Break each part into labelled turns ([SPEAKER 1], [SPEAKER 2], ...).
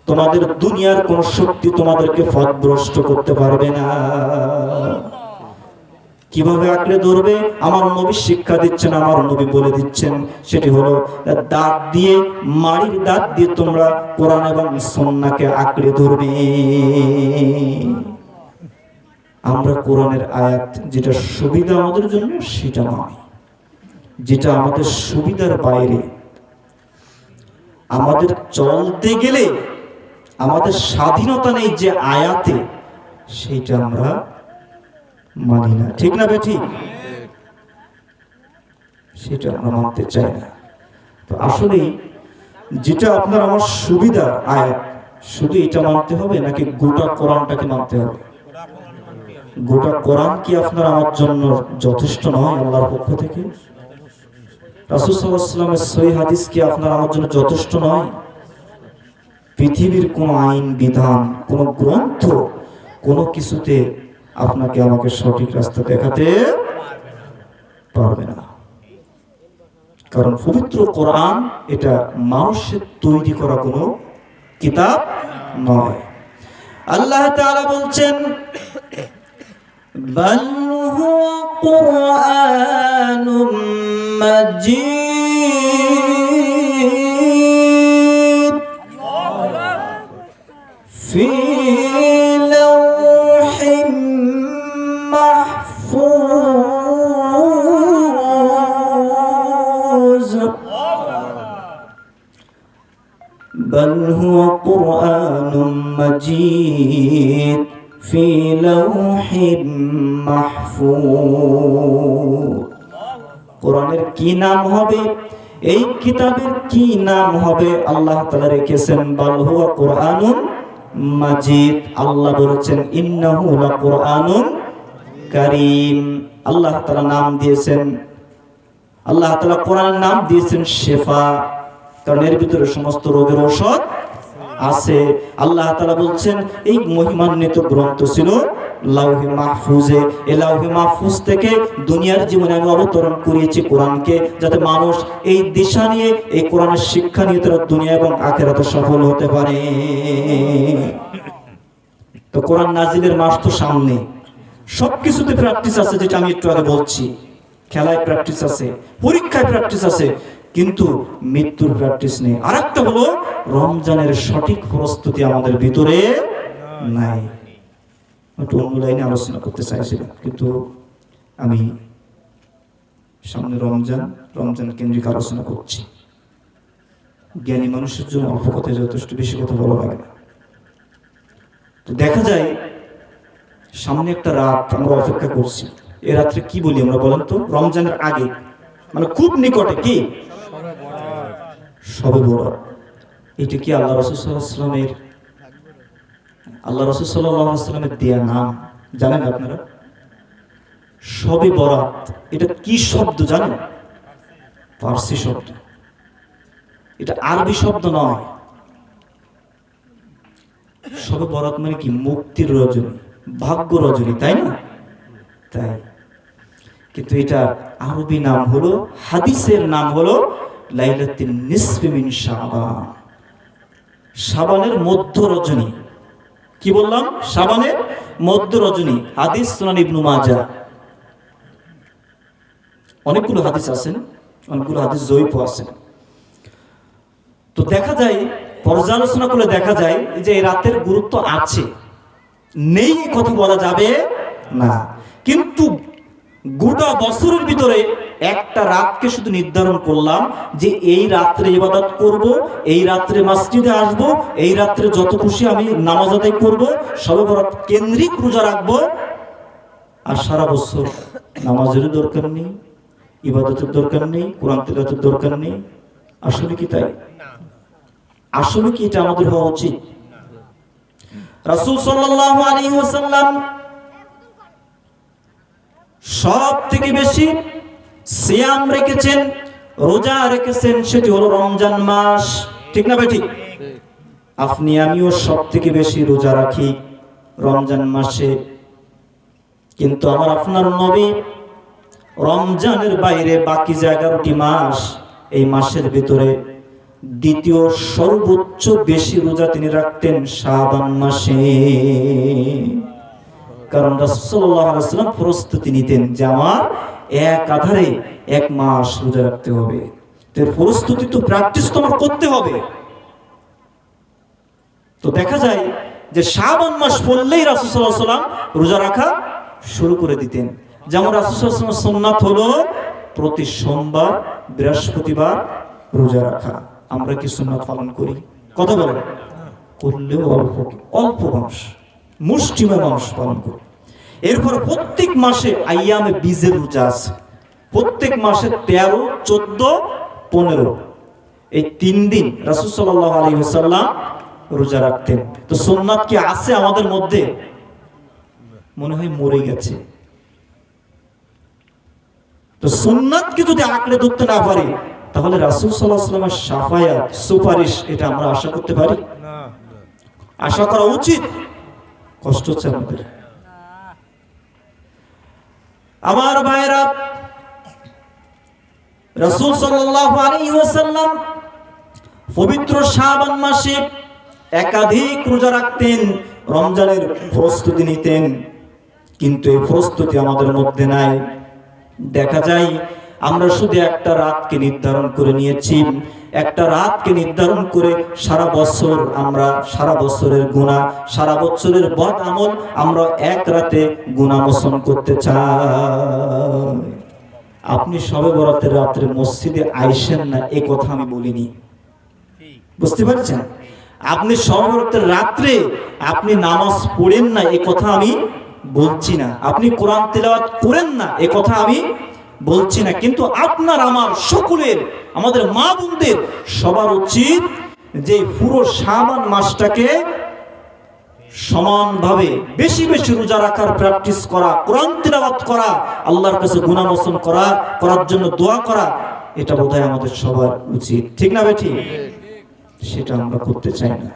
[SPEAKER 1] তোমাদের দুনিয়ার কোন শক্তি তোমাদেরকে পথভ্রষ্ট করতে পারবে না। কিভাবে আঁকড়ে ধরবে? আমার নবী শিক্ষা দিচ্ছেন, আমার নবী বলে দিচ্ছেন, সেটি হলো দাঁত দিয়ে, মাড়ির দাঁত দিয়ে তোমরা কোরআন এবং সুন্নাহকে আঁকড়ে ধরবে। আমরা কোরআনের আয়াত যেটা সুবিধা আমাদের জন্য সেটা নয়, যেটা আমাদের সুবিধার বাইরে, আমাদের চলতে গেলে আমাদের স্বাধীনতা নেই যে আয়াতে, সেইটা আমরা মানি না। ঠিক না বেঠিক? সেটা আমরা মানতে চাই না। তো আসলে যেটা আপনার আমার সুবিধার আয়াত, শুধু এটা মানতে হবে নাকি গোটা কোরআনটাকে মানতে হবে? গোটা কোরআন কি আপনার আমার জন্য যথেষ্ট নয় আল্লাহর পক্ষ থেকে? রাসূল সাল্লাল্লাহু আলাইহি ওয়াসাল্লামের সহিহ হাদিস কি আপনার আমার জন্য যথেষ্ট নয়? পৃথিবীর কোন আইন বিধান, কোন গ্রন্থ, কোনো কিছুতে আপনাকে আমাকে সঠিক রাস্তা দেখাতে পারবে না। কারণ পবিত্র কোরআন এটা মানুষের তৈরি করা কোনো কিতাব নয়। আল্লাহ তাআলা বলছেন, বাল হুয়া কুরআনুম মাজিদ ফি লাওহিম মাহফুজ, বাল হুয়া কুরআনুম মাজিদ ফি লাওহিম মাহফুজ। কোরআনের কি নাম হবে, এই কিতাবের কি নাম হবে? আল্লাহ তাআলা রেখেছেন বাল হুয়া কুরআনুন মাজিদ। আল্লাহ বলেছেন ইন্নাহু লাকুরআনুন কারীম। আল্লাহ তাআলা নাম দিয়েছেন, আল্লাহ তাআলা কোরআনের নাম দিয়েছেন শিফা, কারণ এর ভিতরে সমস্ত রোগের ঔষধ আছে। আল্লাহ তাআলা বলছেন এই মহিমান্বিত গ্রন্থ ছিল লাউহে মাহফুজে। এই লাউহে মাহফুজ থেকে দুনিয়ার জীবনে আমি অবতরণ করিয়েছি কোরআনকে, যাতে মানুষ এই দিশা নিয়ে, এই কোরআনের শিক্ষা নিয়ে তারা দুনিয়া এবং আখিরাতে সফল হতে পারে। তো কোরআন নাজিলের মাস তো সামনে, সবকিছুতে প্র্যাকটিস আছে, যেটা আমি একটু আগে বলছি। খেলায় প্র্যাকটিস আছে, পরীক্ষায় প্র্যাকটিস আছে, কিন্তু মৃত্যুর প্র্যাকটিস নেই। আরেকটা হলো রমজানের সঠিক প্রস্তুতি আমাদের ভিতরে নাই। একটু অন্য লাইনে আলোচনা করতে চাইছিলাম, কিন্তু আমি সামনে রমজান কেন্দ্রিক আলোচনা করছি। জ্ঞানী মানুষের জন্য অল্প কথায় যথেষ্ট, বেশি কথা বলা লাগে না। তো দেখা যায় সামনে একটা রাত আমরা অপেক্ষা করছি। এই রাত্রে কি বলি আমরা বলেন তো? রমজানের আগে, মানে খুব নিকটে, কি শবে বরাত। এটা কি আল্লাহ রাসূল সাল্লাল্লাহু আলাইহি ওয়াসাল্লামের, আল্লাহ রাসূল সাল্লাল্লাহু আলাইহি ওয়াসাল্লামের দেয়া নাম? জানেন আপনারা শবে বরাত এটা কি শব্দ জানেন? ফার্সি শব্দ, এটা আরবি শব্দ নয়। শবে বরাত মানে কি? মুক্তির রজনী, ভাগ্য রজনী, তাই না? তাই, কিন্তু এটা আরবি নাম হলো, হাদিসের নাম হলো লাইলাতুন নিসফি মিন শাবান, শাবানের মধ্য রজনী। কি বললাম? শাবানের মধ্য রজনী। হাদিস সুনান ইবনে মাজাহ। অনেকগুলো হাদিস আছেন, অনেকগুলো হাদিস জয়ীফ আছে। তো দেখা যায়, পর্যালোচনা করলে দেখা যায় যে এই রাতের গুরুত্ব আছে, নেই কথা বলা যাবে না। কিন্তু গোটা বছরের ভিতরে একটা রাতকে শুধু নির্ধারণ করলাম যে এই রাত্রে ইবাদত করব, এই রাত্রে মসজিদে আসব, এই রাত্রে যত খুশি আমি নামাজ আদায় করব, শবে বরাত কেন্দ্রিক রোজা রাখবো, আর সারা বছর নামাজের দরকার নেই, ইবাদতের দরকার নেই, কোরআন তিলাওয়াতের দরকার নেই। আসলে কি তাই? আসলে কি এটা আমাদের হওয়া উচিত? রাসূল সাল্লাল্লাহু আলাইহি ওয়াসাল্লাম সব থেকে বেশি সিয়াম রেখেছেন, রোজা রেখেছেন, সেটি হলো রমজান মাস। ঠিক না বেঠিক? আপনি আমিও সব থেকে বেশি রোজা রাখি রমজান মাসে, কিন্তু আমার আপনার নবী রমজানের বাইরে বাকি যে 11টি মাস, এই মাসের ভিতরে দ্বিতীয় সর্বোচ্চ বেশি রোজা তিনি রাখতেন শাবান মাসে। কারণ রাসূল সাল্লাল্লাহু আলাইহি ওয়াসাল্লাম প্রস্তুতি নিতেন যে আমার এক আধারে 1 মাস রোজা রাখতে হবে। তো প্রস্তুতি তো প্র্যাকটিস তো আমার করতে হবে। তো দেখা যায় যে শাবান মাস পড়লেই রাসূল সাল্লাল্লাহু আলাইহি ওয়াসাল্লাম রোজা রাখা শুরু করে দিতেন। যেমন রাসূল সাল্লাল্লাহু আলাইহি ওয়াসাল্লামের সুন্নাত হলো প্রতি সোমবার বৃহস্পতিবার রোজা রাখা। আমরা কি সুন্নাত পালন করি? কথা বলেন। করলেও অল্প মানুষ, মুষ্টিমেয় মানুষ পালন করে। এরপর প্রত্যেক মাসে আইয়ামে বীজের রোজা আছে। প্রত্যেক মাসে 13, 14, 15 এই 3 দিন রাসূল সাল্লাল্লাহু আলাইহি ওয়াসাল্লাম রোজা রাখতেন। তো সুন্নাত কি আছে আমাদের মধ্যে? মনে হয় মরে গেছে। তো সুন্নাতকে যদি আঁকড়ে ধরতে না পারি তাহলে রাসূল সাল্লাল্লাহু আলাইহি ওয়াসাল্লামের শাফায়াত, সুপারিশ এটা আমরা আশা করতে পারি? আশা করা উচিত। কষ্ট হচ্ছে আমাদের। আমার ভাইরা, রাসূল সাল্লাল্লাহু আলাইহি ওয়াসাল্লাম পবিত্র শাবান মাসে একাধিক রোজা রাখতেন, রমজানের প্রস্তুতি নিতেন। কিন্তু এই প্রস্তুতি আমাদের মধ্যে নাই। দেখা যায় আমরা শুধু একটা রাতকে নির্ধারণ করে নিয়েছি। একটা রাতকে নির্ধারণ করে সারা বছর আমরা সারা বছরের গুনাহ, সারা বছরের বদ আমল আমরা এক রাতে গুনাহ মোচন করতে চাই। আপনি শবে বরাতের রাতে মসজিদে আইসেন না এ কথা আমি বলিনি, বুঝতে পারছেন? আপনি শবে বরাতের রাতে আপনি নামাজ পড়েন না এ কথা আমি বলছি না। আপনি কোরআন তেলাওয়াত করেন না এ কথা আমি বলছি না। কিন্তু আপনার আমার সকলের, আমাদের মা বোনদের সবার উচিত যে পুরো শাবান মাসটাকে সমানভাবে বেশি বেশি রোজা রাখার প্র্যাকটিস করা, কোরআন তিলাওয়াত করা, আল্লাহর কাছে গুনাহ মোচন করার জন্য দোয়া করা, এটা বোধহয় আমাদের সবার উচিত। ঠিক না বেঠিক? সেটা আমরা করতে চাই না।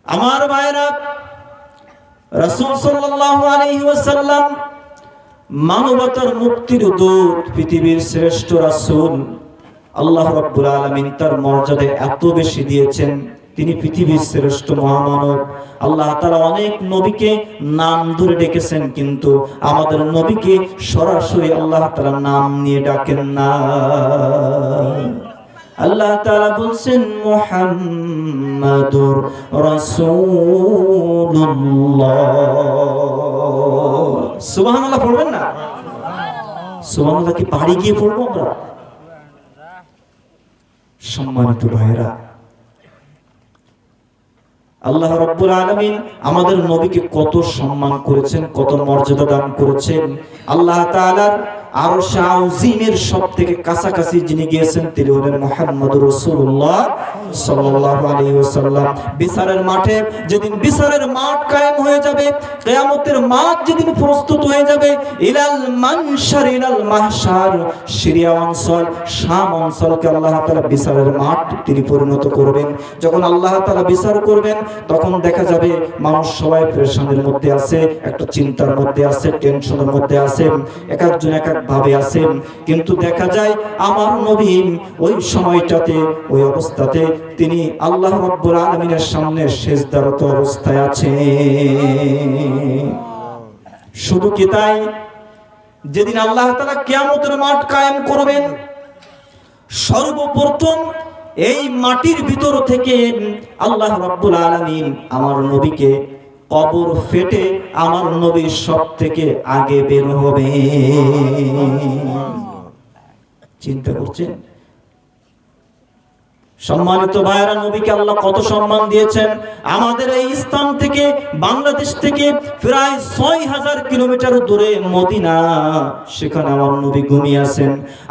[SPEAKER 1] আমার ভাইরা, রাসূল সাল্লাল্লাহু আলাইহি ওয়াসাল্লাম মানবতার মুক্তির দূত, পৃথিবীর শ্রেষ্ঠ রাসূল। আল্লাহ রাব্বুল আলামিন তার মর্যাদা এত বেশি দিয়েছেন, তিনি পৃথিবীর শ্রেষ্ঠ মহামানব। আল্লাহ তাআলা অনেক নবীকে নাম ধরে ডেকেছেন, কিন্তু আমাদের নবীকে সরাসরি আল্লাহ তাআলা নাম নিয়ে ডাকেন না। আল্লাহ তাআলা বলছেন মুহাম্মাদুর রাসূলুল্লাহ। সুবহানাল্লাহ পড়বেন না? সুবহানাল্লাহ কি পাহাড়ে গিয়ে পড়বো আমরা? সম্মানিত ভাইরা, আল্লাহ রাব্বুল আলামিন আমাদের নবীকে কত সম্মান করেছেন, কত মর্যাদা দান করেছেন। আল্লাহ তাআলার আরশ আযীমের সবথেকে কাছাকাছি যিনি গিয়েছেন তিনি হলেন মুহাম্মদুর রাসূলুল্লাহ সাল্লাল্লাহু আলাইহি ওয়াসাল্লাম। বিচারের মাঠে যেদিন বিচারের মাঠ কায়েম হয়ে যাবে, কিয়ামতের মাঠ যেদিন প্রস্তুত হয়ে যাবে, ইলাল মানশার ইলাল মাহশার, সিরিয়া অঞ্চল, শাম অঞ্চলকে আল্লাহ তাআলা বিচারের মাঠ তিনি পরিণত করবেন। যখন আল্লাহ তাআলা বিচার করবেন তখন দেখা যাবে মানুষ সবাই পেরেশানির মধ্যে আছে, একটা চিন্তার মধ্যে আছে, টেনশনের মধ্যে আছে, এক একজন এক এক ভাবে আছেন। কিন্তু দেখা যায় আমার নবী ওই সময়টাতে, ওই অবস্থাতে তিনি আল্লাহ রাব্বুল আলামিনের সামনে সিজদারত অবস্থায় আছেন। শুধু কি তাই, যেদিন আল্লাহ তাআলা কিয়ামতের মাঠ কায়েম করবেন, সর্বপ্রথম এই মাটির ভিতর থেকে আল্লাহ রাব্বুল আলামিন আমার নবীকে কবর ফেটে আমার নবী সব থেকে আগে বের হবে। চিন্তা করছেন? সম্মানিত ভাইরা, নবীকে আল্লাহ কত সম্মান দিয়েছেন। আমাদের এই স্থান থেকে, বাংলাদেশ থেকে প্রায় ৬০০০ কিলোমিটার দূরে মদিনা, সেখানে আমার নবী ঘুমিয়ে আছেন।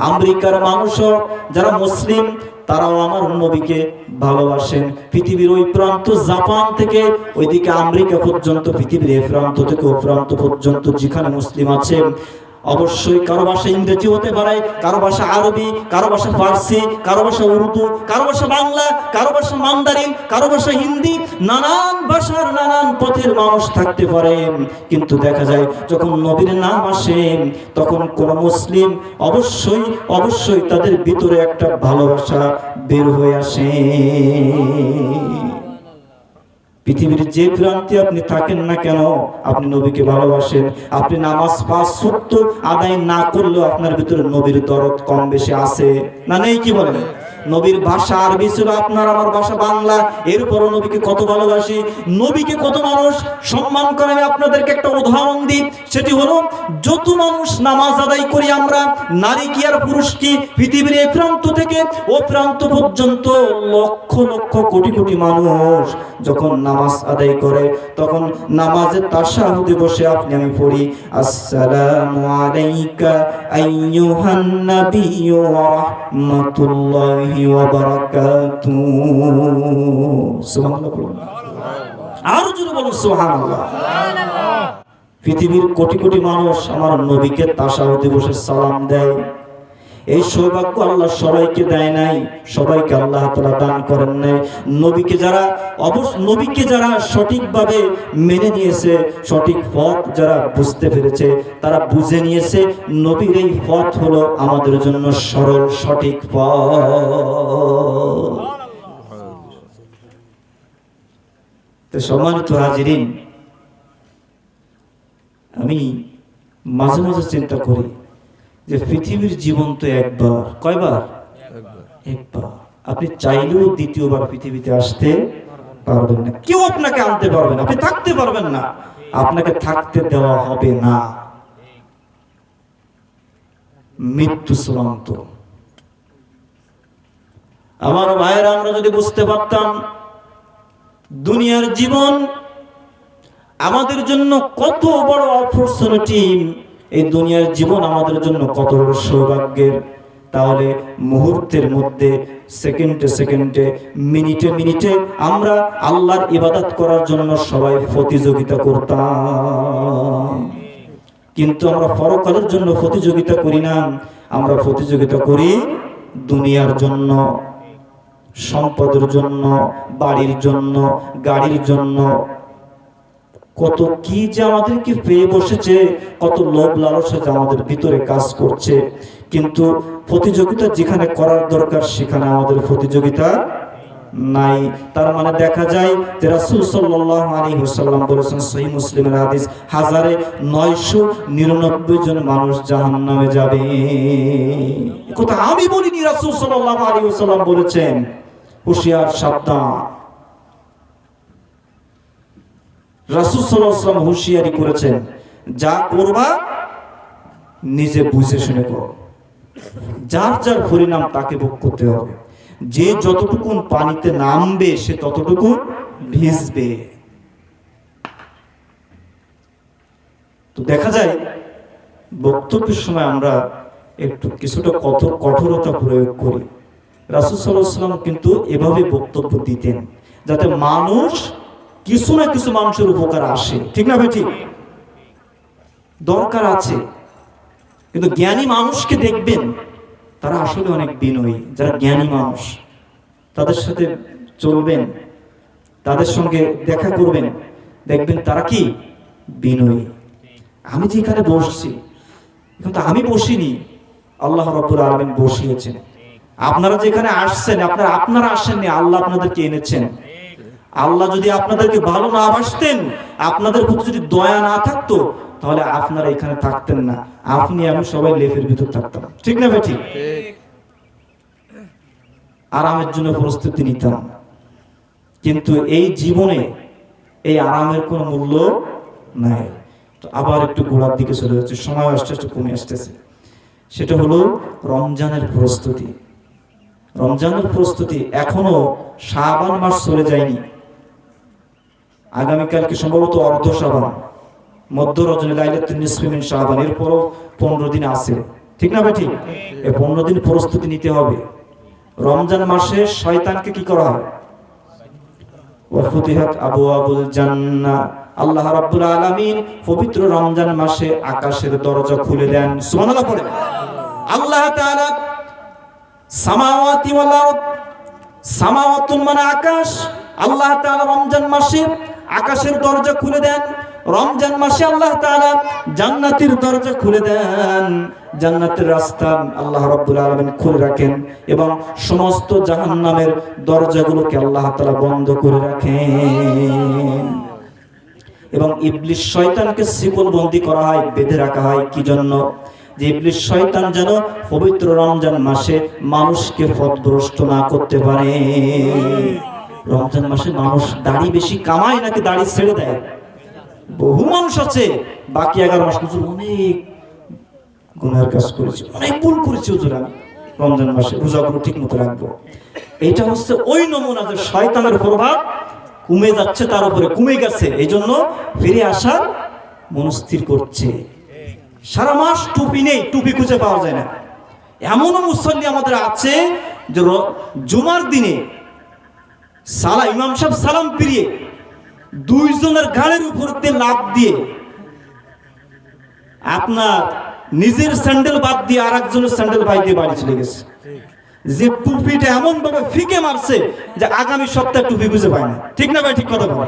[SPEAKER 1] আমেরিকার মানুষও যারা মুসলিম তারাও আমার নবীকে ভালোবাসেন। পৃথিবীর ওই প্রান্ত, জাপান থেকে ওইদিকে আমেরিকা পর্যন্ত, পৃথিবীর এই প্রান্ত থেকে ও প্রান্ত পর্যন্ত যেখানে মুসলিম আছে, অবশ্যই কারো ভাষা ইংরেজি হতে পারে, কারো ভাষা আরবি, কারো ভাষা ফার্সি, কারো ভাষা উর্দু, কারো ভাষা বাংলা, কারো ভাষা মান্দারিন, কারো ভাষা হিন্দি, নানান ভাষার নানান পথের মানুষ থাকতে পারে। কিন্তু দেখা যায় যখন নবীর নাম আসে তখন কোন মুসলিম অবশ্যই অবশ্যই তাদের ভিতরে একটা ভালোবাসা বের হয়ে আসে। পৃথিবীর যে প্রান্তে আপনি থাকেন না কেন, আপনি নবীকে ভালোবাসেন। আপনি নামাজ 5 ওয়াক্ত আদায় না করলেও আপনার ভিতরে নবীর দরদ কম বেশি আছে না নেই? কি বলেন? নবীর ভাষা আরবি ছিল, আপনার আমার ভাষা বাংলা, এরপরও নবীকে কত ভালোবাসি, নবীকে কত মানুষ সম্মান করে। আমি আপনাদেরকে একটা উদাহরণ দিই, সেটি হলো যত মানুষ নামাজ আদায় করি আমরা, নারী কি আর পুরুষ কি, পৃথিবীর এই প্রান্ত থেকে ও প্রান্ত পর্যন্ত লক্ষ লক্ষ কোটি কোটি মানুষ যখন নামাজ আদায় করে তখন নামাজের তাশাহুদে বসে আপনি আমি পড়ি আসসালামু আলাইকা আইয়ুহান নাবিয়্যু ওয়া রাহমাতুল্লাহি ওয়া বারাকাতুহু। সুবহানাল্লাহ। আর জোরে বলুন সুবহানাল্লাহ। পৃথিবীর কোটি কোটি মানুষ আমার নবীকে তাশাহুদে বসে সালাম দেয়। এই সৌভাগ্য আল্লাহ সবাইকে দেয় নাই, সবাইকে আল্লাহ তাআলা দান করেন নাই। নবীকে যারা সঠিকভাবে মেনে নিয়েছে, সঠিক পথ যারা বুঝতে পেরেছে, তারা বুঝে নিয়েছে নবীর এই পথ হলো আমাদের জন্য সরল সঠিক পথ। তো সম্মানিত হাজিরিন, আমি মাঝে মাঝে চিন্তা করি যে পৃথিবীর জীবন তো একবার, কয়বার? একবার। আপনি চাইলেও দ্বিতীয়বার পৃথিবীতে আসতে পারবেন না, কেউ আপনাকে আনতে পারবে না, আপনি থাকতে পারবেন না, আপনাকে থাকতে দেওয়া হবে না। মৃত্যু চূড়ান্ত। আমার ভাইয়েরা, আমরা যদি বুঝতে পারতাম দুনিয়ার জীবন আমাদের জন্য কত বড় অপরচুনিটি, এই দুনিয়ার জীবন আমাদের জন্য কত বড় সৌভাগ্যের, তাহলে মুহূর্তের মধ্যে, সেকেন্ডে সেকেন্ডে, মিনিটে মিনিটে আমরা আল্লাহর ইবাদত করার জন্য সবাই প্রতিযোগিতা করতাম। কিন্তু আমরা পরকালের জন্য প্রতিযোগিতা করি না, আমরা প্রতিযোগিতা করি দুনিয়ার জন্য, সম্পদের জন্য, বাড়ির জন্য, গাড়ির জন্য। কত কি যে আমাদেরকে পেয়ে বসেছে, কত লোভ লালসা যে আমাদের ভিতরে কাজ করছে। কিন্তু প্রতিযোগিতা যেখানে করার দরকার সেখানে আমাদের প্রতিযোগিতা নাই। তার মানে দেখা যায় যে রাসূল সাল্লাল্লাহু আলাইহি ওয়াসাল্লাম বলেছেন, সহিহ মুসলিমের হাদিস, 1999 জন মানুষ জাহান্নামে যাবে। কথা আমি বলিনি, রাসূল সাল্লাল্লাহু আলাইহি ওয়াসাল্লাম বলেছেন। হুঁশিয়ার, সাবধান। রাসূল সাল্লাল্লাহু আলাইহি ওয়াসাল্লাম হুঁশিয়ারি করেছেন, যা করবা নিজে বুঝে শুনে করো, যার যার পরিণাম তাকে ভোগ করতে হবে। যে যতটুকু পানিতে নামবে সে ততটুকু ভিজবে। তো দেখা যায় বক্তব্যের সময় আমরা একটু কিছুটা কঠোরতা প্রয়োগ করি। রাসূল সাল্লাল্লাহু আলাইহি ওয়াসাল্লাম কিন্তু এভাবে বক্তব্য দিতেন যাতে মানুষ কিছু না কিছু মানুষের উপকার আসে, ঠিক না ভাই? ঠিক, দরকার আছে। কিন্তু জ্ঞানী মানুষকে দেখবেন তারা আসলে অনেক বিনয়ী। যারা জ্ঞানী মানুষ তাদের সাথে চলবেন, তাদের সঙ্গে দেখা করবেন, দেখবেন তারা কি বিনয়ী। আমি যেখানে বসছি, কিন্তু আমি বসিনি, আল্লাহ রাব্বুল আলামিন বসিয়েছেন। আপনারা যেখানে আসছেন, আপনারা আসেননি, আল্লাহ আপনাদেরকে এনেছেন। আল্লাহ যদি আপনাদেরকে ভালো না বাসতেন, আপনাদের প্রতি যদি দয়া না থাকতো, তাহলে আপনারা এখানে থাকতেন না, আপনি আমি সবাই লেফের ভিতর থাকতাম, ঠিক না ভাই? ঠিক। আরামের জন্য প্রস্তুতি নিতাম, কিন্তু এই জীবনে এই আরামের কোনো মূল্য নাই। তো আবার একটু গোড়ার দিকে চলে যাচ্ছে, সময় আস্তে আস্তে কমে আসতেছে। সেটা হলো রমজানের প্রস্তুতি। রমজানের প্রস্তুতি এখনো শাবান মাস চলে যায়নি। আগামীকালকে সম্ভবত অর্ধ শাবান, মধ্য রজনী, লাইলাতুন নিসফি মিন শাবান, এরপরও 15 দিন আছে, ঠিক না ভাই? ঠিক। এই 15 দিন প্রস্তুতি নিতে হবে। রমজান মাসে শয়তানকে কি করা হয়? ওয়া ফুতিহাত আবওয়াবুল জান্নাহ, আল্লাহ রাব্বুল আলামিন পবিত্র রমজান মাসে আকাশের দরজা খুলে দেন। সুবহানাল্লাহ পড়ে। আল্লাহ তাআলা সামাওয়াতি ওয়াল আরদ, সামাওয়াতুন মানে আকাশ, আল্লাহ তাআলা রমজান মাসে আকাশের দরজা খুলে দেন। রমজান মাসে আল্লাহ তাআলা জান্নাতের দরজা খুলে দেন, জান্নাতের রাস্তা আল্লাহ রাব্বুল আলামিন খুলে রাখেন এবং সমস্ত জাহান্নামের দরজাগুলোকে আল্লাহ তাআলা বন্ধ করে রাখেন। এবং ইবলিস শয়তানকে শিকলবন্দি করা হয়, বেঁধে রাখা হয় কি জন্য? যে ইবলিস শয়তান যেন পবিত্র রমজান মাসে মানুষকে পথভ্রষ্ট না করতে পারে। রমজান মাসে মানুষ দাড়ি বেশি কামায় নাকি দাড়ি ছেড়ে দেয়? বহু মানুষ আছে বাকি 11 মাস হুজুর অনেক গুনার কাজ করেছি, অনেক ভুল করেছি হুজুর, আমি রমজান মাসে রোজাগুলো ঠিক মতো রাখবো। এটা হচ্ছে ওই নমুনা যে শয়তানের প্রভাব কমে যাচ্ছে, তার উপরে কমে গেছে, এই জন্য ফিরে আসার মনস্থির করছে। সারা মাস টুপি নেই, টুপি খুঁজে পাওয়া যায় না। এমনও মুসল্লি আমাদের আছে যে জুমার দিনে ইমাম সাহেব সালাম ফিরিয়ে 2 জনের ঘাড়ের উপর দিয়ে লাফ দিয়ে আপনার নিজের স্যান্ডেল বাদ দিয়ে আরেকজনের স্যান্ডেল বাই দিয়ে বাড়ি চলে গেছে। যে টুপিটা এমন ভাবে ফিকে মারছে যে আগামী সপ্তাহে টুপি খুঁজে পায় না। ঠিক না ভাই? ঠিক কথা বলে।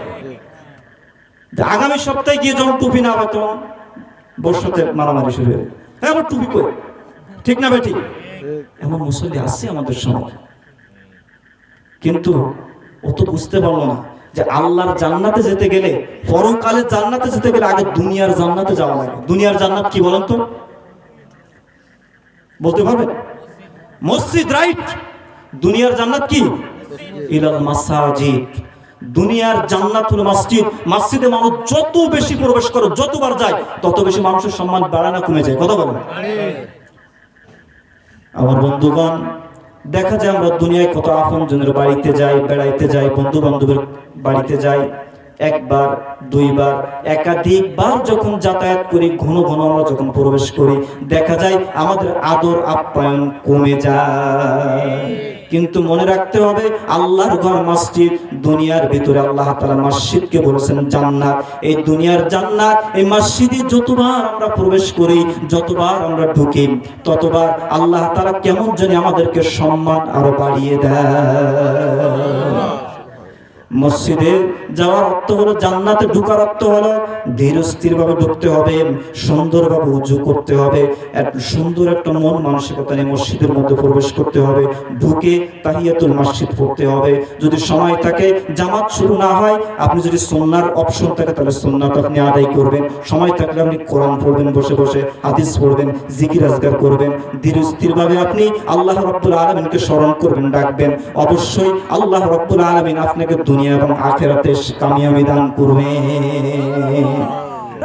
[SPEAKER 1] আগামী সপ্তাহে গিয়ে যখন টুপি না হয় তখন বর্ষাতে মারামারি শুরু হয়ে, হ্যাঁ আমার টুপি কই? ঠিক না ভাই? ঠিক। এমন মুসল্লি আছে আমাদের সমাজে, কিন্তু ও তো বুঝতে পারলো না যে আল্লাহর জান্নাতে যেতে গেলে, পরকালের জান্নাতে যেতে গেলে আগে দুনিয়ার জান্নাতে যাওয়া লাগে। দুনিয়ার জান্নাত কি বলেন তো? বলতে পারবেন? মসজিদ, রাইট। দুনিয়ার জান্নাত কি? ইলাল মাসাজিদ। দুনিয়ার জান্নাত হলো মসজিদ। মসজিদে মানুষ যত বেশি প্রবেশ করে, যতবার যায়, তত বেশি মানুষের সম্মান বাড়ে না কমে যায়? কথা বলেন। আমার বন্ধুগণ, দেখা যায় আমরা দুনিয়ায় কত আপনজনের বাড়িতে যাই, বেড়াইতে যাই, বন্ধু বান্ধবের বাড়িতে যাই, একবার, দুইবার, একাধিকবার যখন যাতায়াত করি, ঘন ঘন আমরা যখন প্রবেশ করি, দেখা যায় আমাদের আদর আপ্যায়ন কমে যায়। কিন্তু মনে রাখতে হবে, আল্লাহর ঘর মসজিদ। দুনিয়ার ভিতরে আল্লাহ তাআলা মসজিদকে বলেছেন জান্নাত। এই দুনিয়ার জান্নাত, এই মসজিদে যতবার আমরা প্রবেশ করি, যতবার আমরা ঢুকি, ততবার আল্লাহ তাআলা কেমন জানি আমাদেরকে সম্মান আরো বাড়িয়ে দেয়। মসজিদে যাওয়ার অর্থ হলো, জান্নাতে ঢোকার অর্থ হলো ধীর স্থির ভাবে ঢুকতে হবে, সুন্দরভাবে উজু করতে হবে, সুন্দর একটা মন মানসিকতা নিয়ে মসজিদের মধ্যে প্রবেশ করতে হবে, ঢুকে তাহিয়াতুল মসজিদ পড়তে হবে। যদি সময় থাকে, জামাত শুরু না হয়, আপনি যদি সুন্নাহর অপশন থাকে তাহলে সুন্নাত আপনি আদায় করবেন। সময় থাকলে আপনি কোরআন পড়বেন, বসে বসে হাদিস পড়বেন, জিকির আজকার করবেন। ধীর স্থির ভাবে আপনি আল্লাহ রাব্বুল আলামিনকে স্মরণ করবেন, ডাকবেন। অবশ্যই আল্লাহ রাব্বুল আলামিন আপনাকে দুনিয়া এবং আখিরাতে কামিয়াবি দান করবেন।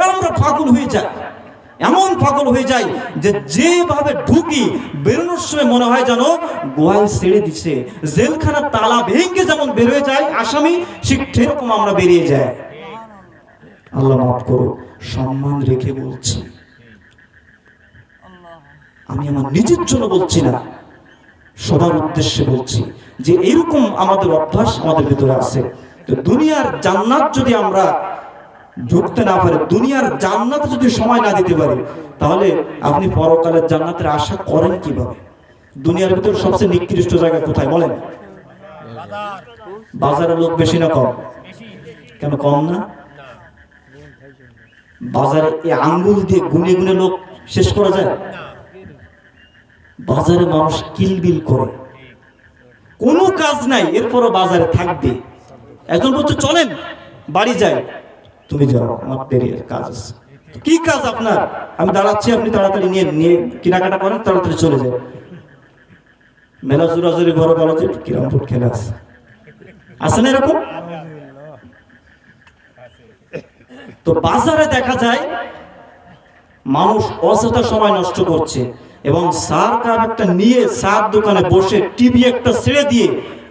[SPEAKER 1] আমরা পাগল হয়ে যাই, এমন পাগল হয়ে যাই যে যেভাবে ঢুকি, বেরোনোর সময় মনে হয় যেন গোয়াল ছেড়ে দিচ্ছে, জেলখানার তালা ভেঙে যেমন বের হয়ে যায় আসামি, ঠিক সেরকম আমরা বেরিয়ে যাই। আল্লাহ মাফ করো, সম্মান রেখে বলছি, আমি আমার নিজের জন্য বলছি না, সবার উদ্দেশ্যে বলছি যে এরকম আমাদের অভ্যাস আমাদের ভিতরে আছে। তো দুনিয়ার জান্নাত যদি আমরা ঢুকতে না পারি, দুনিয়ার জান্নাতে যদি সময় না দিতে পারি, তাহলে আপনি পরকালের জান্নাতের আশা করেন কিভাবে? দুনিয়ার ভিতরে সবচেয়ে নিকৃষ্ট জায়গা কোথায় বলেন? বাজারে লোক বেশি না কম? কেন কম না? বাজারে এই আঙ্গুল দিয়ে গুনে গুনে লোক শেষ করা যায়? বাজারে মানুষ কিলবিল করে, কোনো কাজ নাই, এরপরও বাজারে থাকবে। একজন বলছে চলেন বাড়ি যাই, তুমি যাও, আমার দেরি কাজ আছে। কি কাজ আপনার? আমি দাঁড়াচ্ছি, আপনি তাড়াতাড়ি নিয়ে নিয়ে কেনাকাটা করেন, তাড়াতাড়ি চলে যায়। মেলা জোরাজুরি ঘরে বলা যে কিরম ফুট খেলা আছে না এরকম? তো বাজারে দেখা যায় মানুষ অযথা সময় নষ্ট করছে, এবং সার কাপ একটা নিয়ে সার দোকানে বসে টিভি একটা ছেড়ে দিয়ে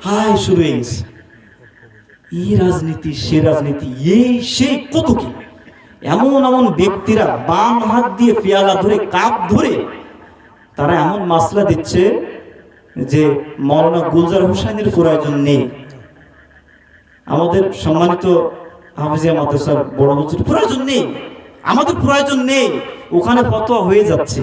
[SPEAKER 1] হাই শুরু হয়ে গেছে, এই রাজনীতি সে রাজনীতি, এই সেই কত কি। এমন এমন ব্যক্তিরা বাম হাত দিয়ে পেয়ালা ধরে, কাপ ধরে, তারা এমন মাসলা দিচ্ছে যে মাওলানা গুলজার হোসেনের প্রয়োজন নেই। আমাদের সম্মানিত হাফিজিয়া মাদ্রাসার বড় হুজুর, প্রয়োজন নেই, আমাদের প্রয়োজন নেই। ওখানে ফতোয়া হয়ে যাচ্ছে।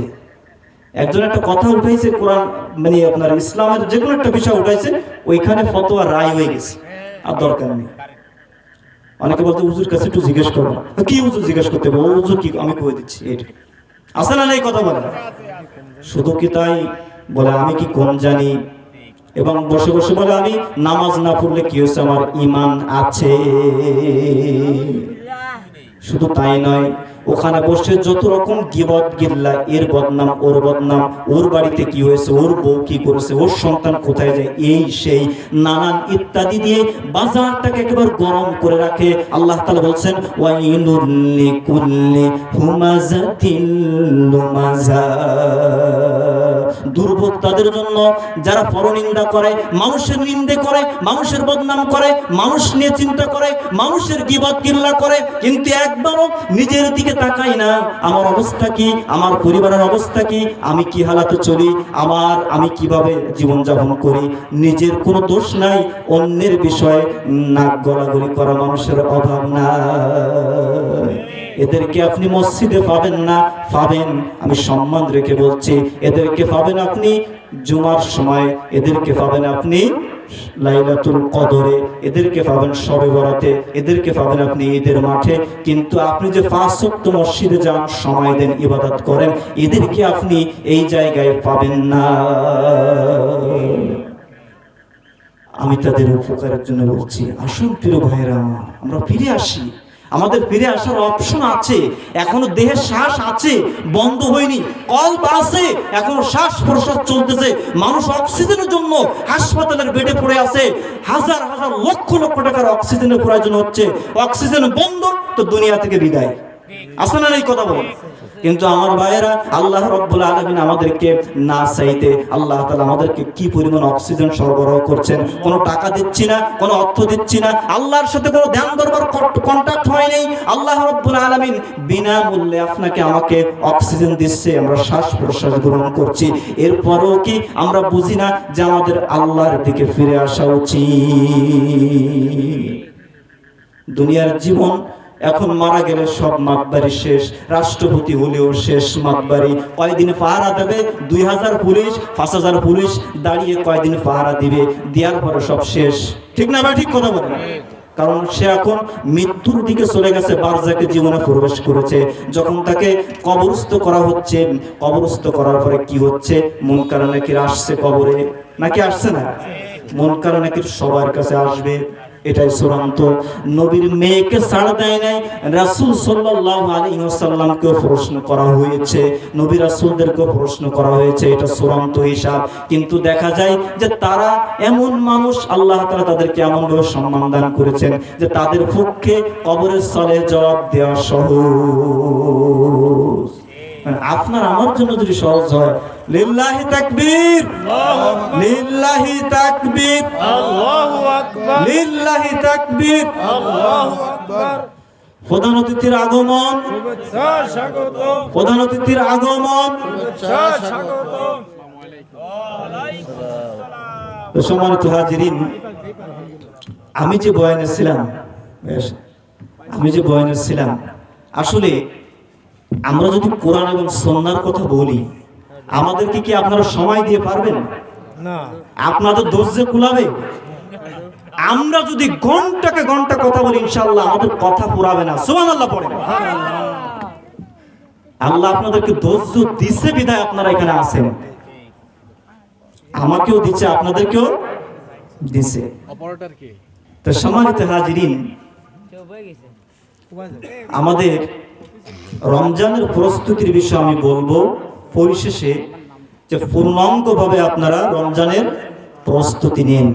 [SPEAKER 1] একজন একটা কথা উঠাইছে কোরআন মানে আপনার ইসলামের যে কোনো একটা বিষয় উঠাইছে, ওইখানে ফতোয়া রায় হয়ে গেছে, আর দরকার নেই। অনেকে বলতে হুজুর কাছে একটু জিজ্ঞেস করবো, কি হুজুর জিজ্ঞেস করতে হবে, ও হুজুর কি আমি কয়ে দিচ্ছি, এটা আসে না, এই কথা বলে শুধু কি তাই বলে আমি কি কম জানি, এবং বসে বসে বলে আমি নামাজ না পড়লে কি হয়েছে, আমার ঈমান আছে। শুধু তাই নয়, ওখানে বসে যত রকম গীবত গিল্লা, এর বদনাম ওর বদনাম, ওর বাড়িতে কি হয়েছে, ওর বউ কি করেছে, ওর সন্তান কোথায় যায়, এই সেই নানান ইত্যাদি দিয়ে বাজারটাকে একেবারে গরম করে রাখে। আল্লাহ তাআলা বলছেন ওয়াইনুল লিকুল্লি হুমাযাতিন লুমাযা, দুর্ভোগ তাদের জন্য যারা পরনিন্দা করে, মানুষের নিন্দে করে, মানুষের বদনাম করে, মানুষ নিয়ে চিন্তা করে, মানুষের গীবত গিল্লা করে, কিন্তু একবারও নিজের দিকে তাকাই না, আমার অবস্থা কি, আমার পরিবারের অবস্থা কি, আমি কি হালাতে চলি, আমি কিভাবে জীবনযাপন করি। নিজের কোনো দোষ নাই, অন্যের বিষয়ে নাক গলাগলি করা মানুষের অভাব না। এদেরকে আপনি মসজিদে পাবেন না, পাবেন, আমি সম্মান রেখে বলছি, এদেরকে পাবেন আপনি জুমার সময়, এদেরকে পাবেন আপনি লাইলাতুল কদরে, এদেরকে পাবেন শবে বরাতে, এদেরকে পাবেন আপনি ঈদের মাঠে। কিন্তু আপনি যে 5 ওয়াক্ত মসজিদে যান, সময় দেন, ইবাদত করেন, এদেরকে আপনি এই জায়গায় পাবেন না। আমি তাদের উপকারের জন্য বলছি, আসুন প্রিয় ভাইয়েরা, আমরা ফিরে আসি। আমাদের ফিরে আসার অপশন আছে, এখনো দেহের শ্বাস আছে, বন্ধ হয়নি, কল্প আছে, এখনো শ্বাস প্রশ্বাস চলতেছে। মানুষ অক্সিজেনের জন্য হাসপাতালের বেডে পড়ে আছে, হাজার হাজার লক্ষ লক্ষ টাকার অক্সিজেনের প্রয়োজন হচ্ছে। অক্সিজেন বন্ধ তো দুনিয়া থেকে বিদায়, আসলে না এই কথা বলেন। কিন্তু আমার ভাইয়েরা, আল্লাহ রাব্বুল আলামিন আমাদেরকে না চাইতে আল্লাহ তাআলা আমাদেরকে কি পরিমাণ অক্সিজেন সরবরাহ করছেন। কোনো টাকা দিচ্ছি না, কোনো অর্থ দিচ্ছি না, আল্লাহর সাথে কোনো ধ্যান দরবার কন্টাক্ট হয় নাই। আল্লাহ রাব্বুল আলামিন বিনামূল্যে আপনাকে আমাকে অক্সিজেন দিচ্ছে, আমরা শ্বাস প্রশ্বাস গ্রহণ করছি। এরপরেও কি আমরা বুঝি না যে আমাদের আল্লাহর দিকে ফিরে আসা উচিত? দুনিয়ার জীবন এখন মারা গেলে সব মাতবাড়ি শেষ, রাষ্ট্রপতি হলেও শেষ মাতবাড়ি। কয়দিন পাহারা দেবে, 2000 পুলিশ 5000 পুলিশ দাঁড়িয়ে কয়দিন পাহারা দিবে, দেওয়ার পরে সব শেষ, ঠিক না ভাই? ঠিক কথা বলে, কারণ সে এখন মৃত্যুর দিকে চলে গেছে, বারজাকে জীবনে প্রবেশ করেছে। যখন তাকে কবরস্থ করা হচ্ছে, কবরস্থ করার পরে কি হচ্ছে, মুনকার নাকির আসছে কবরে, নাকি আসছে না? মুনকার নাকির সবার কাছে আসবে, এটাই চূড়ান্ত। নবীর মেয়েকে ছাড় দেয় নাই, রাসূল সাল্লাল্লাহু আলাইহি ওয়াসাল্লামকে প্রশ্ন করা হয়েছে, নবী রাসূলদেরকে প্রশ্ন করা হয়েছে, এটা চূড়ান্ত হিসাব। কিন্তু দেখা যায় যে তারা এমন মানুষ, আল্লাহ তাআলা তাদেরকে এমন ভাবে সম্মান দান করেছেন যে তাদের পক্ষে কবরের স্থলে জবাব দেওয়া সহজ। আপনার আমার জন্য যদি সহজ হয়, লিল্লাহি তাকবীর, লিল্লাহি তাকবীর, আল্লাহু আকবার, লিল্লাহি তাকবীর, আল্লাহু আকবার। প্রধান অতিথির আগমন, শুভেচ্ছা স্বাগতম, প্রধান অতিথির আগমন, শুভেচ্ছা স্বাগতম। ওয়ালাইকুম আসসালাম। সম্মানিত হাজিরিন, আমি যে বয়ানে ছিলাম, আসলে আমরা যদি কোরআন এবং সুন্নাহর কথা বলি, আমাদেরকে কি আপনারা সময় দিয়ে পারবেন? না, আপনাদের ধৈর্য কুলাবে? আমরা যদি ঘন্টাকে ঘন্টা কথা বলি, ইনশাআল্লাহ আমাদের কথা পুরাবে না। সুবহানাল্লাহ পড়েন। আল্লাহ আপনাদেরকে ধৈর্য দিছে বিধায় আপনারা এখানে আছেন, আমাকেও দিচ্ছে, আপনাদেরকেও দিছে। তো সম্মানিত হাজিরিন, আমাদের রমজানের প্রস্তুতির বিষয়ে আমি বলবো পরিশেষে, যে পূর্ণাঙ্গভাবে আপনারা রমজানের প্রস্তুতি নিন।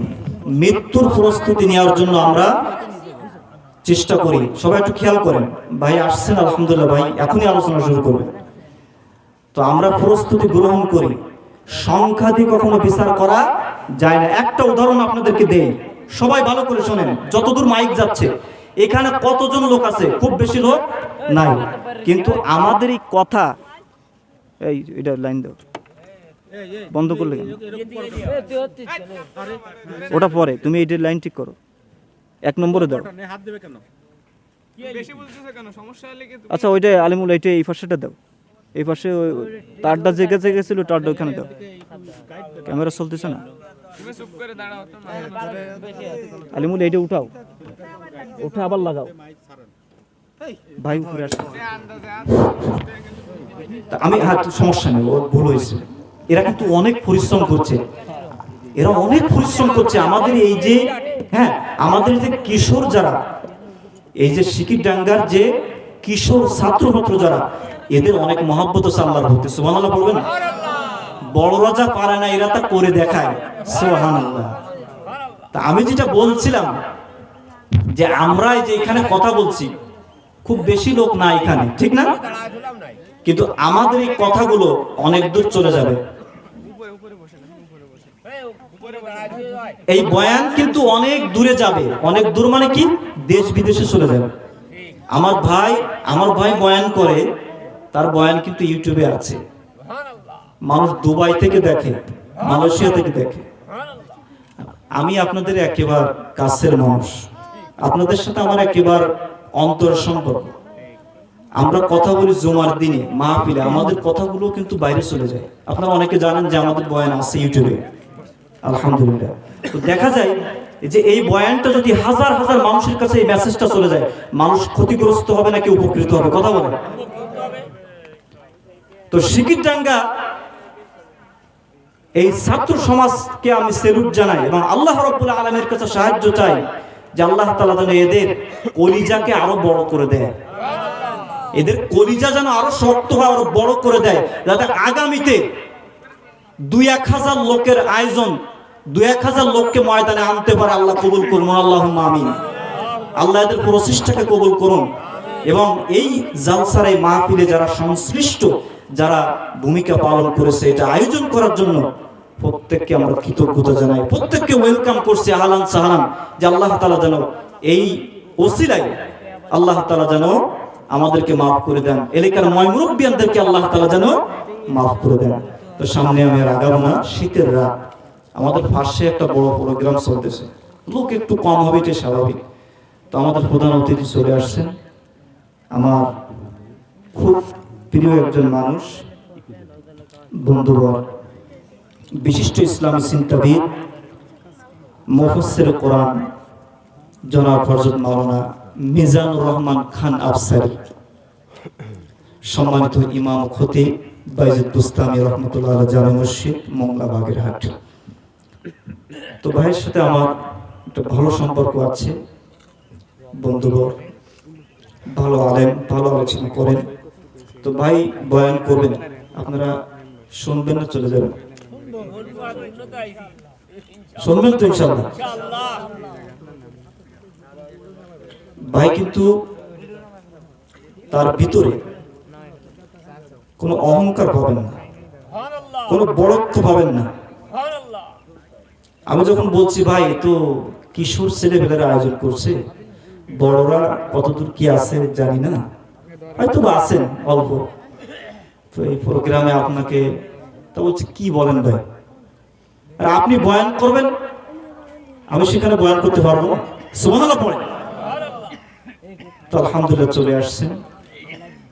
[SPEAKER 1] মৃত্যুর প্রস্তুতি নেওয়ার জন্য আমরা চেষ্টা করি। সবাই একটু খেয়াল করেন, ভাই আসছেন আলহামদুলিল্লাহ, ভাই এখনই আলোচনা শুরু করবে। তো আমরা প্রস্তুতি গ্রহণ করি, সংখ্যা দিয়ে কখনো বিচার করা যায় না। একটা উদাহরণ আপনাদেরকে দেই, সবাই ভালো করে শোনেন, যতদূর মাইক যাচ্ছে। এখানে কতজন লোক আছে? খুব বেশি লোক নাই, কিন্তু আমাদের এই কথা, এই এটা লাইন দাও, বন্ধ করলে কেন? ওটা পরে, তুমি এইটার লাইন ঠিক করো, 1 নম্বরে দাও।
[SPEAKER 2] বেশি বলতেছে কেন? সমস্যা হলে কি
[SPEAKER 3] আচ্ছা ওইটা আলিমুল, এইটা এই পাশেটা দাও, এই পাশে ওই তারটা জেগে জেগে ছিল, তারটা ওখানে দাও। ক্যামেরা চলতেছে না
[SPEAKER 2] তুমি চুপ করে দাঁড়াও তো।
[SPEAKER 3] আলিমুল, এইটা উঠাও, উঠে আবার লাগাও ভাই, উপরে আসো।
[SPEAKER 1] তা আমি সমস্যা নেই, ওর ভুল হয়েছে। এরা কিন্তু অনেক পরিশ্রম করছে, এরা অনেক পরিশ্রম করছে আমাদের এই যে, হ্যাঁ, আমাদের যে কিশোর যারা, এই যে সিকিরডাঙ্গার যে কিশোর ছাত্র ছাত্র যারা, এদের অনেক মহব্বত আছে আল্লাহর ভক্তি। সুবহানাল্লাহ বলবেন। বড় রাজা পারে না, এরা তা করে দেখায়। সুবহানাল্লাহ। তা আমি যেটা বলছিলাম যে আমরা এই যে এখানে কথা বলছি, খুব বেশি লোক না এখানে, ঠিক না? কিন্তু আমাদের এই কথাগুলো অনেক দূর চলে যাবে। এই বয়ান কিন্তু অনেক দূরে যাবে। অনেক দূর মানে কি? দেশ বিদেশে চলে যাবে। আমার ভাই বয়ান করে, তার বয়ান কিন্তু ইউটিউবে আছে, মানুষ দুবাই থেকে দেখে, মালয়েশিয়া থেকে দেখে। আমি আপনাদের একেবারে কাছের মানুষ, আপনাদের সাথে আমার একেবারে অন্তরের সম্পর্ক। আমরা কথা বলি জুমার দিনে মাহফিলে, আমাদের কথাগুলো কিন্তু বাইরে চলে যায়। আপনারা অনেকে জানেন যে আমাদের বয়ান আছে ইউটিউবে, আলহামদুলিল্লাহ। তো দেখা যায় যে এই বয়ানটা যদি হাজার হাজার মানুষের কাছে এই মেসেজটা চলে যায়, মানুষ ক্ষতিগ্রস্ত হবে নাকি উপকৃত হবে? কথা বলেন। তো সিকিরডাঙ্গা এই ছাত্র সমাজকে আমি সেলুট জানাই এবং আল্লাহ রাব্বুল আলামিনের কাছে সাহায্য চাই যে আল্লাহ তাআলা যেন এদের কলিজাকে আরো বড় করে দেয়, এদের কলিজা যেন আরো শক্ত হয়, আরো বড় করে দেয়, যাতে আগামীতে 2-1000 লোকের আয়োজন, 2-1000 লোককে ময়দানে আনতে পারে। আল্লাহ কবুল করুন, আল্লাহুম্মা আমিন। আল্লাহ এদের প্রচেষ্টাকে কবুল করুন এবং এই জালসার এই মাহফিলে যারা সংশ্লিষ্ট, যারা ভূমিকা পালন করেছে এটা আয়োজন করার জন্য, প্রত্যেককে আমরা কৃতজ্ঞতা জানাই, প্রত্যেককে ওয়েলকাম করছি, আহলান সাহলান। যে আল্লাহ তাআলা যেন এই ওসিলায় আল্লাহ তাআলা যেন আমাদেরকে মাফ করে দেন, এলাকার মুরব্বিয়ানদেরকে আল্লাহ তাআলা যেন মাফ করে দেন। তো সামনে আমি আর আগাবো না, শীতের রাত, আমাদের পাশে একটা বড় প্রোগ্রাম চলতেছে, লোক একটু কম হবে, এটা স্বাভাবিক। তো আমাদের প্রধান অতিথি চলে আসছেন, আমার খুব প্রিয় একজন মানুষ, বন্ধুবর, বিশিষ্ট ইসলামী চিন্তাবিদ, মুফাসসির কোরআন জনাব হযরত মাওলানা মিজানুর রহমান খান আফসারী, সম্মানিত ইমাম খতিব বাইজিদ বুস্তামি রহমাতুল্লাহ আলাইহি জামে মসজিদ মোংলা বাগেরহাট। তো ভাইয়ের সাথে আমার একটা ভালো সম্পর্ক আছে, বন্ধুবর, ভালো আলেম, ভালো আলোচনা করেন। তো ভাই বয়ান করবেন, আপনারা শুনবেন না চলে যাবেন? শুনবেন তো ইনশাআল্লাহ? ভাই কিন্তু তার ভিতরে কোনো অহংকার পাবেন না, কোনো বড়ত্ব পাবেন না। আমি যখন বলছি ভাই তো কিশোর ছেলেমেয়েরা আয়োজন করছে, বড়রা কতদূর কি আছে জানি না, হয়তো আছেন অল্প, তো এই প্রোগ্রামে আপনাকে, তা বলছে কি বলেন ভাই, আর আপনি বয়ান করবেন, আমি সেখানে বয়ান করতে পারবো না? সুবহানাল্লাহ পড়ে। তো আলহামদুলিল্লাহ চলে আসছেন,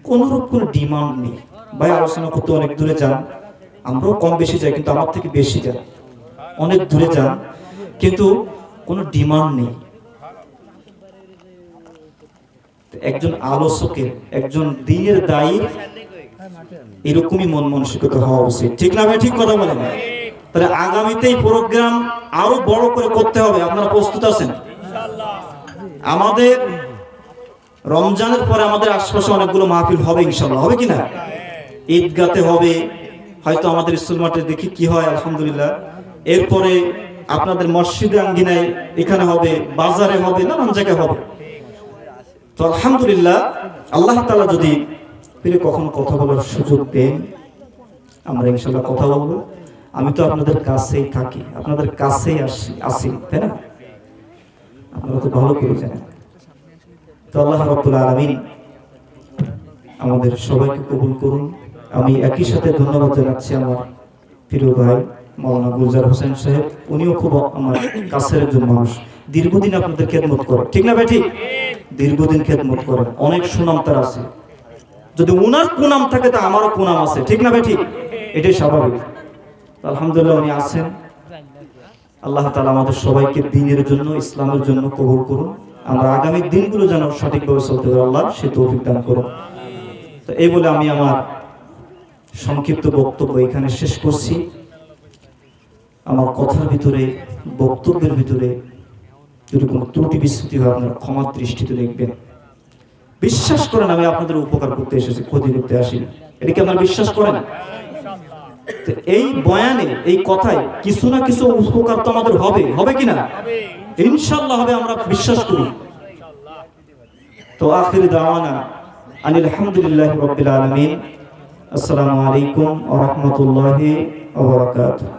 [SPEAKER 1] কোনোরূপ কোনো ডিমান্ড নেই। ভাই আলোচনা করতে অনেক দূরে যান, আমরাও কম বেশি যাই, কিন্তু আমার থেকে বেশি যান, অনেক দূরে যান, কিন্তু কোনো ডিমান্ড নেই। একজন আলোচকের, একজন দ্বীনের দায়ী এরকমই মন মানসিকতা হওয়া উচিত, ঠিক না ভাই? ঠিক কথা বলেন। তাহলে আগামীতে এই প্রোগ্রাম আরো বড় করে করতে হবে, আপনারা প্রস্তুত আছেন? আমাদের রমজানের পরে আমাদের আশপাশে অনেকগুলো মাহফিল হবে ইনশাআল্লাহ, হবে কিনা? ঈদগাতে হবে, হয়তো আমাদের স্কুল মাঠে দেখি কি হয়, আলহামদুলিল্লাহ। এরপরে আপনাদের মসজিদে আঙ্গিনায় এখানে হবে, বাজারে হবে, নানান জায়গায় হবে। তো আলহামদুলিল্লাহ, আল্লাহ তাআলা যদি ফিরে কখনো কথা বলার সুযোগ দেন, আমরা ইনশাআল্লাহ কথা বলবো। আমি তো আপনাদের কাছেই থাকি, আপনাদের কাছেই আসি, তাই না? আপনারা তো ভালো করে জানেন। তো আল্লাহ রাব্বুল আলামিন আমাদের সবাইকে কবুল করুন। আমি একই সাথে ধন্যবাদ জানাচ্ছি আমার প্রিয় ভাই মাওলানা গুলজার হোসেন সাহেব, উনিও খুব আমার কাছের একজন মানুষ, দীর্ঘদিন আপনাদের খেদমত করে, ঠিক না ভাই? ঠিক। দীর্ঘদিন খেদমত করেন, অনেক সুনাম তার আছে। যদি উনার কুনাম থাকে তা আমারও কুনাম আছে, ঠিক না ভাই? ঠিক, এটাই স্বাভাবিক। আলহামদুলিল্লাহ উনি আছেন। আল্লাহ তাআলা আমাদের সবাইকে দ্বীনের জন্য, ইসলামের জন্য কবুল করুন। আমরা আগামী দিনগুলো যেন সঠিকভাবে চলতে পারি, আল্লাহ সে তৌফিক দান করুন। তো এই বলে আমি আমার সংক্ষিপ্ত বক্তব্য এখানে শেষ করছি। আমার কথার ভিতরে, বক্তব্যের ভিতরে যদি কোনো ত্রুটি বিচ্যুতি হয় আপনারা ক্ষমার দৃষ্টিতে দেখবেন। বিশ্বাস করেন আমি আপনাদের উপকার করতে এসেছি, ক্ষতি করতে আসিনি। এটা কি আপনারা বিশ্বাস করেন? তো এই বয়ানে, এই কথায় কিছু না কিছু উপকার তো আমাদের হবে, হবে কিনা? ইনশাআল্লাহ হবে, আমরা বিশ্বাস করি। তো আখির দাওয়ানা আনিল হামদুলিল্লাহি রাব্বিল আলামিন। আসসালামু আলাইকুম ওয়া রাহমাতুল্লাহি ওয়া বারাকাতুহু।